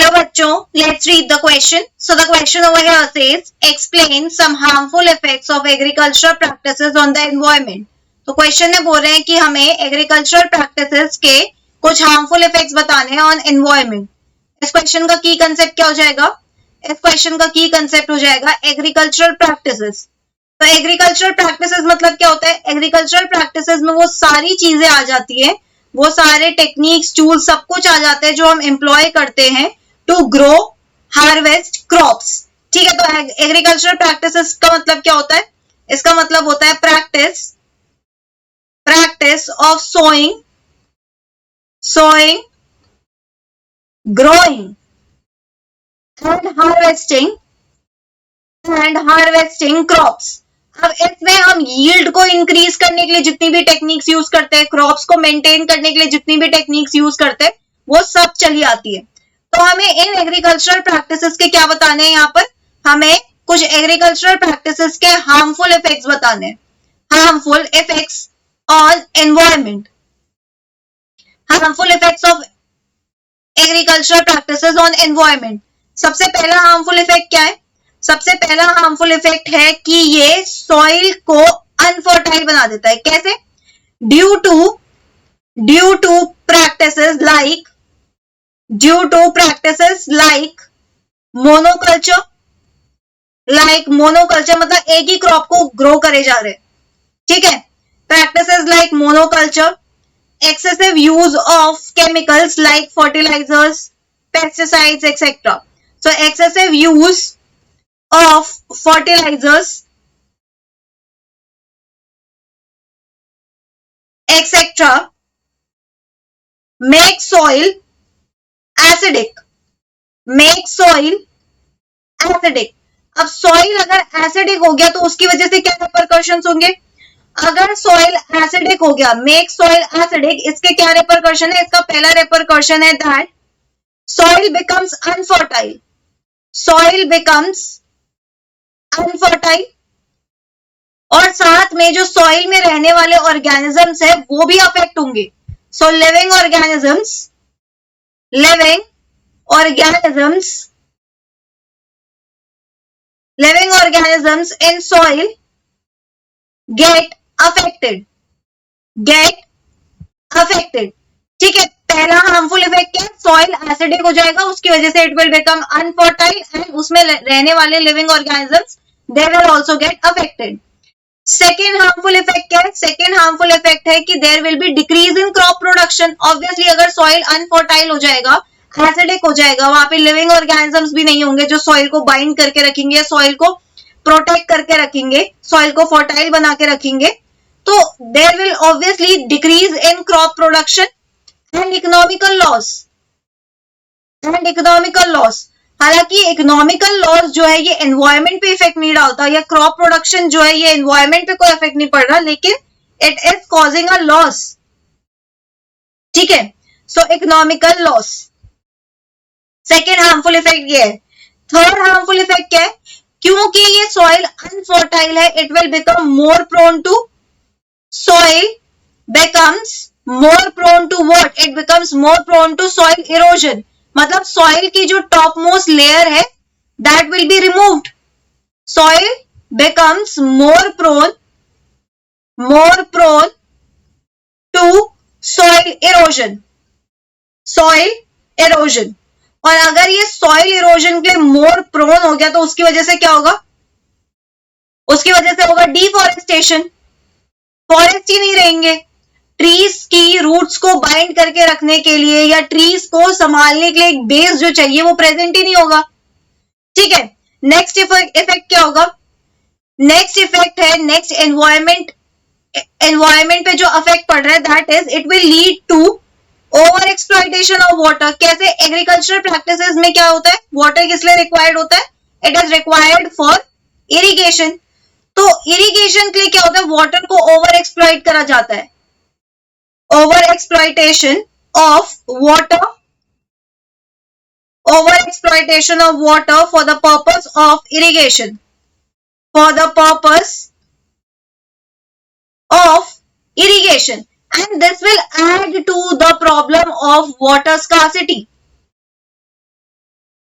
Hello बच्चों, let's read the question. So the question over here says, explain some harmful effects of agricultural practices on the environment. तो question में बोल रहे हैं कि हमें एग्रीकल्चरल प्रैक्टिसेस के कुछ हार्मफुल इफेक्ट्स बताने हैं ऑन एनवायरमेंट. इस क्वेश्चन का की कंसेप्ट क्या हो जाएगा? इस क्वेश्चन का की कंसेप्ट हो जाएगा एग्रीकल्चरल प्रैक्टिसेस. तो एग्रीकल्चरल प्रैक्टिसेस मतलब क्या होता है? एग्रीकल्चरल प्रैक्टिसेस में वो सारी चीजें आ जाती है, वो सारे टेक्निक्स, टूल्स, सब कुछ आ जाते हैं जो हम एम्प्लॉय करते हैं टू ग्रो, हार्वेस्ट क्रॉप्स. ठीक है, तो एग्रीकल्चरल प्रैक्टिसेस का मतलब क्या होता है? इसका मतलब होता है practice of sowing, growing and harvesting crops. अब इसमें हम यील्ड को इंक्रीज करने के लिए जितनी भी टेक्निक्स यूज करते हैं, क्रॉप्स को मेंटेन करने के लिए जितनी भी टेक्निक्स यूज करते हैं, वो सब चली आती है. तो हमें इन एग्रीकल्चरल प्रैक्टिसेस के क्या बताने हैं? यहाँ पर हमें कुछ एग्रीकल्चरल प्रैक्टिसेस के हार्मफुल इफेक्ट्स बताने हैं. Harmful effects on environment. Harmful effects of agricultural practices on environment. सबसे पहला हार्मफुल इफेक्ट क्या है? सबसे पहला हार्मफुल इफेक्ट है कि ये सॉइल को अनफर्टाइल बना देता है. कैसे? Due to practices like monoculture. मतलब एक ही क्रॉप को ग्रो करे जा रहे. ठीक है, practices like monoculture, excessive use of chemicals like fertilizers, pesticides, etc. So excessive use of fertilizers, etc. make soil acidic. अब सॉइल अगर एसिडिक हो गया तो उसकी वजह से क्या रिपरकशंस होंगे? अगर सॉइल एसिडिक हो गया, मेक सॉइल एसिडिक, इसके क्या रिपरकशन है? इसका पहला रिपरकशन है दैट सॉइल बिकम्स अनफर्टाइल. और साथ में जो सॉइल में रहने वाले ऑर्गेनिजम्स है वो भी अफेक्ट होंगे. So living organisms in soil get affected. ठीक है, पहला हार्मफुल इफेक्ट क्या? सॉइल एसिडिक हो जाएगा, उसकी वजह से it will become unfertile and उसमें रहने वाले living organisms they will also get affected. Second harmful effect क्या है? सेकेंड हार्मफुल इफेक्ट है कि there will be decrease in crop production. Obviously अगर सॉइल अनफर्टाइल हो जाएगा, एसिडिक हो जाएगा, वहां पे लिविंग ऑर्गेनिजम्स भी नहीं होंगे जो सॉइल को बाइंड करके रखेंगे, सॉइल को प्रोटेक्ट करके रखेंगे, सॉइल को फर्टाइल बना के रखेंगे. तो there will obviously decrease in crop production and economical loss. हालांकि इकोनॉमिकल लॉस जो है ये एनवायरमेंट पे इफेक्ट नहीं डालता, या क्रॉप प्रोडक्शन जो है ये एनवायरमेंट पे कोई इफेक्ट नहीं पड़ रहा, लेकिन it is causing a loss. ठीक है, so economical loss second harmful effect ये है. थर्ड हार्मफुल इफेक्ट क्या है? क्योंकि ये सॉइल अनफर्टाइल है, it will become more prone to soil erosion. मतलब सॉइल की जो टॉप मोस्ट लेयर है that will be removed. Soil becomes more prone to soil erosion. और अगर ये सॉइल इरोजन के मोर प्रोन हो गया तो उसकी वजह से क्या होगा? उसकी वजह से होगा डिफॉरेस्टेशन. फॉरेस्ट ही नहीं रहेंगे. ट्रीज की रूट्स को बाइंड करके रखने के लिए या ट्रीज को संभालने के लिए एक बेस जो चाहिए वो प्रेजेंट ही नहीं होगा. ठीक है, नेक्स्ट इफेक्ट क्या होगा? नेक्स्ट इफेक्ट है, नेक्स्ट एनवायरमेंट पे जो अफेक्ट पड़ रहा है that is it will lead to over exploitation of water. कैसे? एग्रीकल्चरल प्रैक्टिसेस में क्या होता है? वाटर किस लिए रिक्वायर्ड होता है? It is required for irrigation. तो इरिगेशन के लिए क्या होता है? वाटर को ओवर एक्सप्लॉइट करा जाता है. Over exploitation of water for the purpose of irrigation. And this will add to the problem of water scarcity.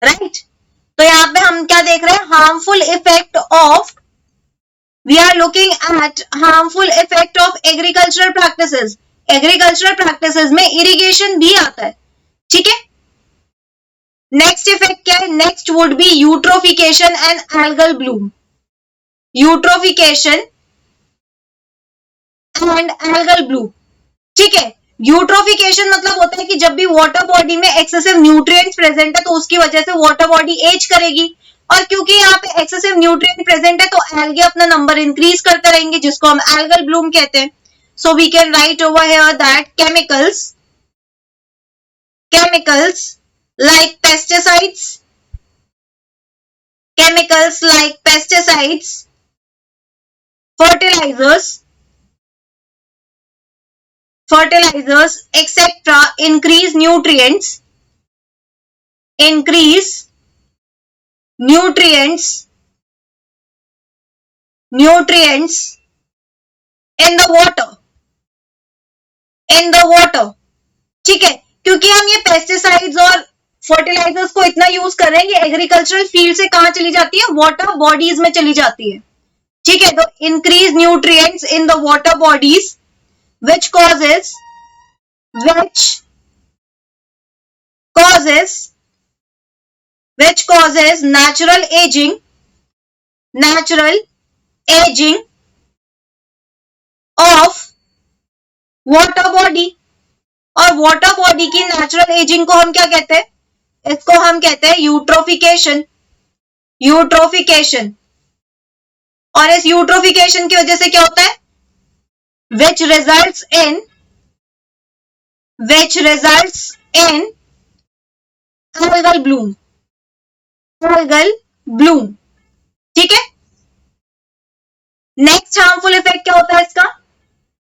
Right. तो यहाँ पे हम क्या देख रहे हैं, harmful effect of, we are looking at harmful effect of agricultural practices. Agricultural practices में irrigation भी आता है, ठीक है। नेक्स्ट इफेक्ट क्या है, next would be eutrophication and algal bloom. Eutrophication and algal bloom, ठीक है। यूट्रोफिकेशन मतलब होता है कि जब भी वाटर बॉडी में एक्सेसिव न्यूट्रिएंट्स प्रेजेंट है तो उसकी वजह से वाटर बॉडी एज करेगी, और क्योंकि यहाँ पे एक्सेसिव न्यूट्रिएंट प्रेजेंट है तो एल्गे अपना नंबर इंक्रीज करते रहेंगे, जिसको हम एल्गल ब्लूम कहते हैं। So we can write over here that chemicals like pesticides, fertilizers etc. increase nutrients in the water, ठीक है। क्योंकि हम ये पेस्टिसाइड्स और फर्टिलाइजर्स को इतना यूज कर रहे हैं, ये एग्रीकल्चरल फील्ड से कहां चली जाती है, वाटर बॉडीज में चली जाती है, ठीक है। तो increase nutrients in the water bodies which causes natural aging of water body। और वाटर बॉडी की नेचुरल एजिंग को हम क्या कहते हैं, इसको हम कहते हैं यूट्रोफिकेशन। और इस यूट्रोफिकेशन की वजह से क्या होता है, which results in algal bloom, ठीक है। नेक्स्ट हार्मफुल इफेक्ट क्या होता है इसका,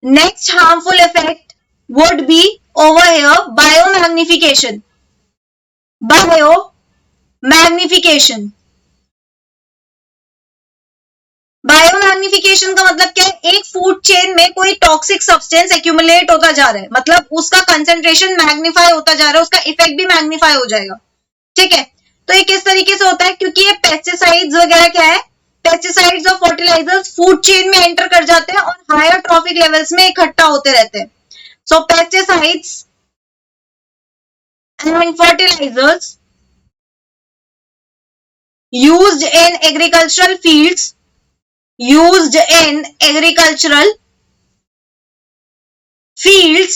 next harmful effect would be over here biomagnification। Biomagnification का मतलब क्या है, एक फूड चेन में कोई टॉक्सिक सब्सटेंस एक्यूमुलेट होता जा रहा है, मतलब उसका कंसेंट्रेशन मैग्नीफाई होता जा रहा है, उसका इफेक्ट भी मैग्नीफाई हो जाएगा, ठीक है। तो ये किस तरीके से होता है, क्योंकि ये पेस्टिसाइड्स वगैरह क्या है, पेस्टिसाइड्स और फर्टिलाइजर्स फूड चेन में एंटर कर जाते हैं और हायर ट्रॉफिक लेवल्स में इकट्ठा होते रहते हैं। So pesticides and fertilisers used in agricultural fields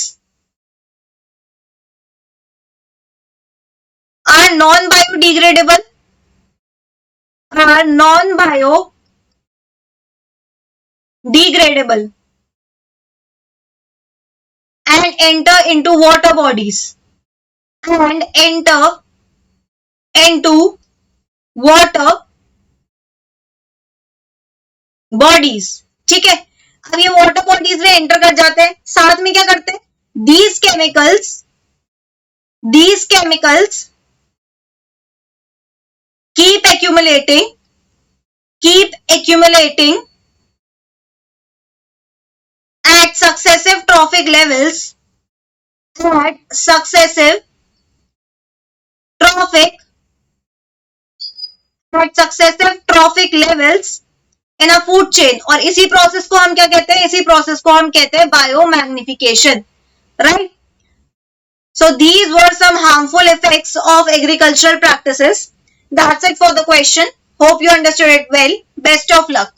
are non-biodegradable and enter into water bodies ठीक है। अब ये वाटर बॉडीज में एंटर कर जाते हैं, साथ में क्या करते हैं, these chemicals keep accumulating at successive trophic levels in a food chain. और इसी प्रोसेस को हम क्या कहते हैं, इसी प्रोसेस को हम कहते हैं biomagnification, right. So these were some harmful effects of agricultural practices. That's it for the question. Hope you understood it well. Best of luck.